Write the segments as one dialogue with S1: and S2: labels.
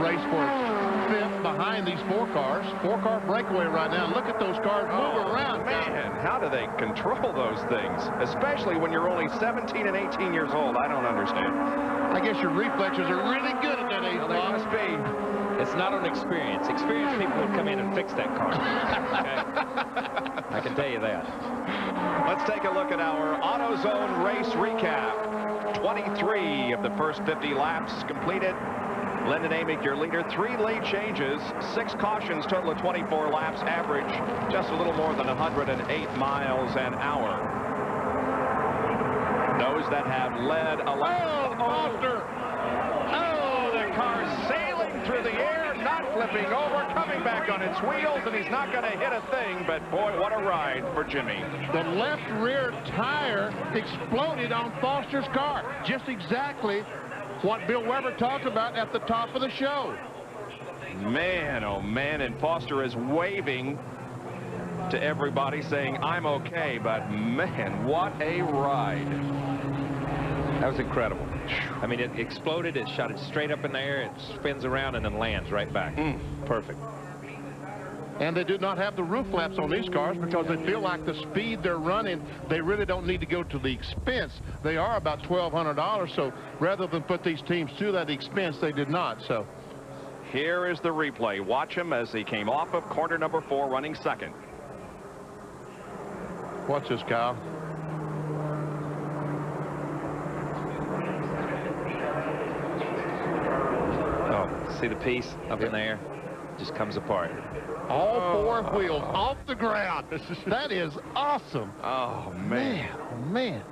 S1: race for 5th behind these 4 cars. 4-car breakaway right now. Look at those cars move around.
S2: Man, how do they control those things? Especially when you're only 17 and 18 years old. I don't understand.
S1: I guess your reflexes are really good at that age.
S2: Well, they must be.
S3: It's not on experience. Experienced people would come in and fix that car. Okay? I can tell you that.
S2: Let's take a look at our AutoZone race recap. 23 of the first 50 laps completed. Lyndon Amick, your leader. 3 late changes, 6 cautions, total of 24 laps, average just a little more than 108 miles an hour. Those that have led a lap.
S1: Oh, Foster!
S2: Oh, the car's sailing through the air, not flipping over, coming back on its wheels, and he's not going to hit a thing, but boy, what a ride for Jimmy.
S1: The left rear tire exploded on Foster's car. Just exactly what Bill Weber talked about at the top of the show.
S2: Man, oh man, and Foster is waving to everybody saying, I'm okay, but man, what a ride.
S3: That was incredible. I mean, it exploded, it shot it straight up in the air, it spins around and then lands right back. Perfect.
S1: And they do not have the roof flaps on these cars because they feel like the speed they're running, they really don't need to go to the expense. They are about $1,200, so rather than put these teams to that expense, they did not. So
S2: here is the replay. Watch him as he came off of corner number 4, running second.
S1: Watch this, Kyle.
S3: Oh, see the piece up in the air? Just comes apart.
S1: All 4 wheels off the ground. That is awesome.
S2: Oh, man.
S1: Oh, man.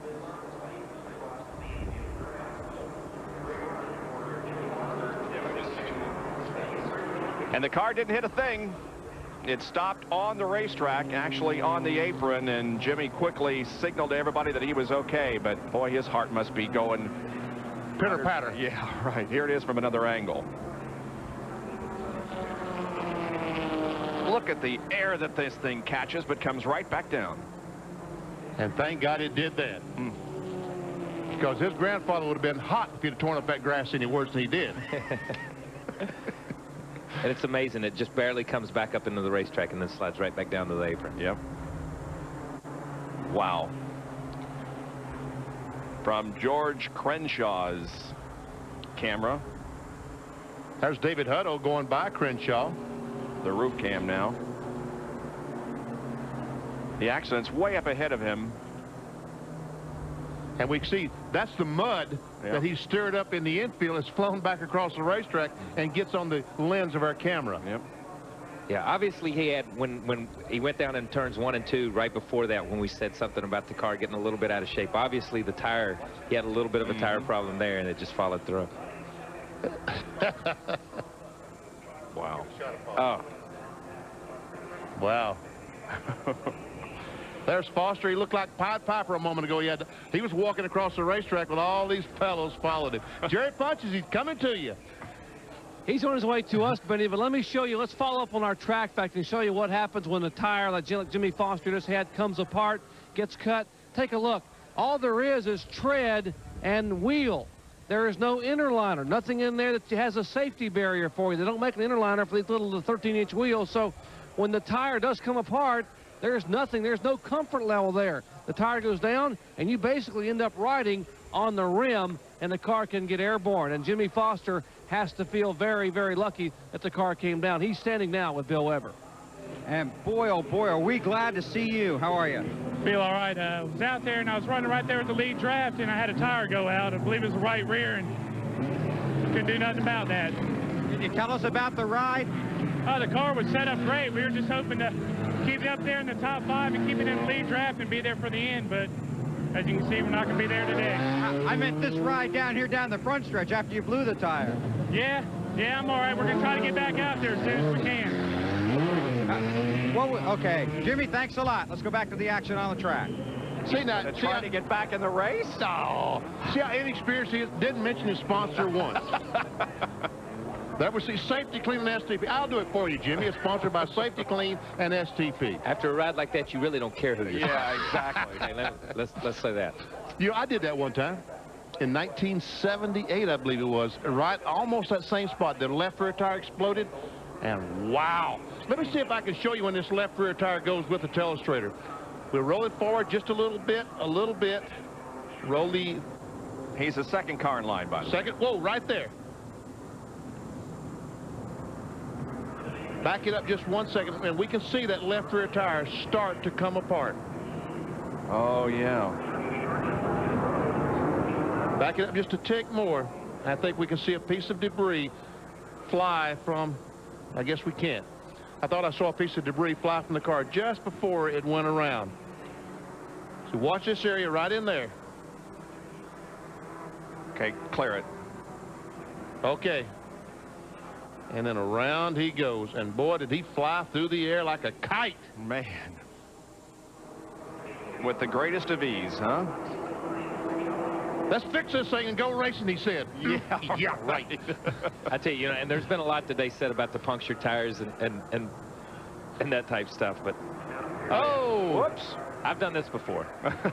S2: And the car didn't hit a thing. It stopped on the racetrack, actually on the apron, and Jimmy quickly signaled to everybody that he was okay, but boy, his heart must be going
S1: pitter-patter.
S2: Yeah, right. Here it is from another angle. Look at the air that this thing catches, but comes right back down.
S1: And thank God it did that. Because his grandfather would have been hot if he'd have torn up that grass any worse than he did.
S3: And it's amazing. It just barely comes back up into the racetrack and then slides right back down to the apron.
S2: Yep. Wow. From George Crenshaw's camera.
S1: There's David Hutto going by Crenshaw.
S2: The roof cam now. The accident's way up ahead of him.
S1: And we see that's the mud that he stirred up in the infield. It's flown back across the racetrack and gets on the lens of our camera.
S2: Yep.
S3: Yeah, obviously he had, when he went down in turns 1 and 2, right before that, when we said something about the car getting a little bit out of shape, obviously the tire, he had a little bit of a tire problem there, and it just followed through.
S2: Wow.
S3: Oh.
S1: Wow. There's Foster. He looked like Pied Piper a moment ago. He was walking across the racetrack with all these fellows followed him. Jerry Punches, he's coming to you.
S4: He's on his way to us, Benny, but let me show you. Let's follow up on our track fact and show you what happens when the tire, like Jimmy Foster just had, comes apart, gets cut. Take a look. All there is tread and wheel. There is no inner liner, nothing in there that has a safety barrier for you. They don't make an inner liner for these little 13-inch wheels, so when the tire does come apart, there's nothing, there's no comfort level there. The tire goes down, and you basically end up riding on the rim, and the car can get airborne. And Jimmy Foster has to feel very, very lucky that the car came down. He's standing now with Bill Weber.
S5: And boy, oh boy, are we glad to see you. How are you?
S6: Feel all right. I was out there, and I was running right there with the lead draft, and I had a tire go out. I believe it was the right rear, and couldn't do nothing about that.
S5: Can you tell us about the ride?
S6: The car was set up great. We were just hoping to keep it up there in the top 5 and keep it in the lead draft and be there for the end, but as you can see, we're not going to be there today.
S5: I meant this ride down here down the front stretch after you blew the tire.
S6: Yeah, I'm all right. We're going to try to get back out there as soon as we can.
S5: Okay, Jimmy, thanks a lot. Let's go back to the action on the track.
S1: See now,
S2: trying to get back in the race?
S1: No. See how inexperienced he is? Didn't mention his sponsor once. That was the Safety Clean and STP. I'll do it for you, Jimmy. It's sponsored by Safety Clean and STP.
S3: After a ride like that, you really don't care who you're.
S2: Yeah, exactly.
S3: Okay, let's say that.
S1: I did that one time. in 1978, I believe it was, right almost that same spot. The left rear tire exploded, and wow. Let me see if I can show you when this left rear tire goes with the telestrator. We'll roll it forward just a little bit, Roll the...
S2: He's the second car in line, by the way.
S1: Second, whoa, right there. Back it up just 1 second, and we can see that left rear tire start to come apart.
S2: Oh, yeah.
S1: Back it up just a tick more. I think we can see a piece of debris fly from, I guess we can't. I thought I saw a piece of debris fly from the car just before it went around. So watch this area right in there.
S2: Okay, clear it.
S1: Okay. And then around he goes. And boy, did he fly through the air like a kite.
S2: Man. With the greatest of ease, huh?
S1: Let's fix this thing and go racing, he said. Yeah, right.
S3: I tell you, and there's been a lot today said about the punctured tires and that type stuff, but
S1: oh,
S2: whoops.
S3: I've done this before.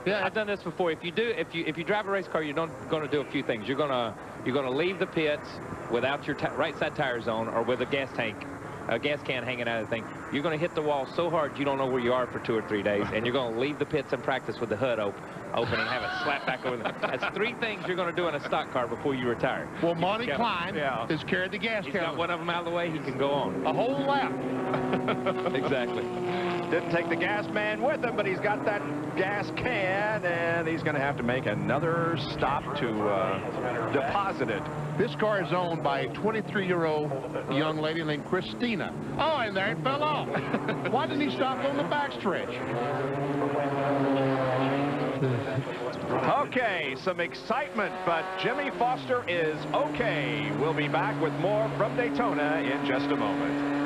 S1: Yeah,
S3: I've done this before. If you drive a race car, you're going to do a few things. You're going to leave the pits without your right side tires on, or with a gas can hanging out of the thing. You're going to hit the wall so hard you don't know where you are for 2 or 3 days, and you're going to leave the pits and practice with the hood open and have it slap back over there. That's 3 things you're going to do in a stock car before you retire.
S1: Well, Monty Klein has carried the gas can.
S3: He's got one of them out of the way. He can go on.
S1: A whole lap.
S3: Exactly.
S2: Didn't take the gas man with him, but he's got that gas can, and he's going to have to make another stop to deposit it.
S1: This car is owned by a 23-year-old young lady named Christina. Oh, and there it fell off. Why didn't he stop on the backstretch?
S2: Okay, some excitement, but Jimmy Foster is okay. We'll be back with more from Daytona in just a moment.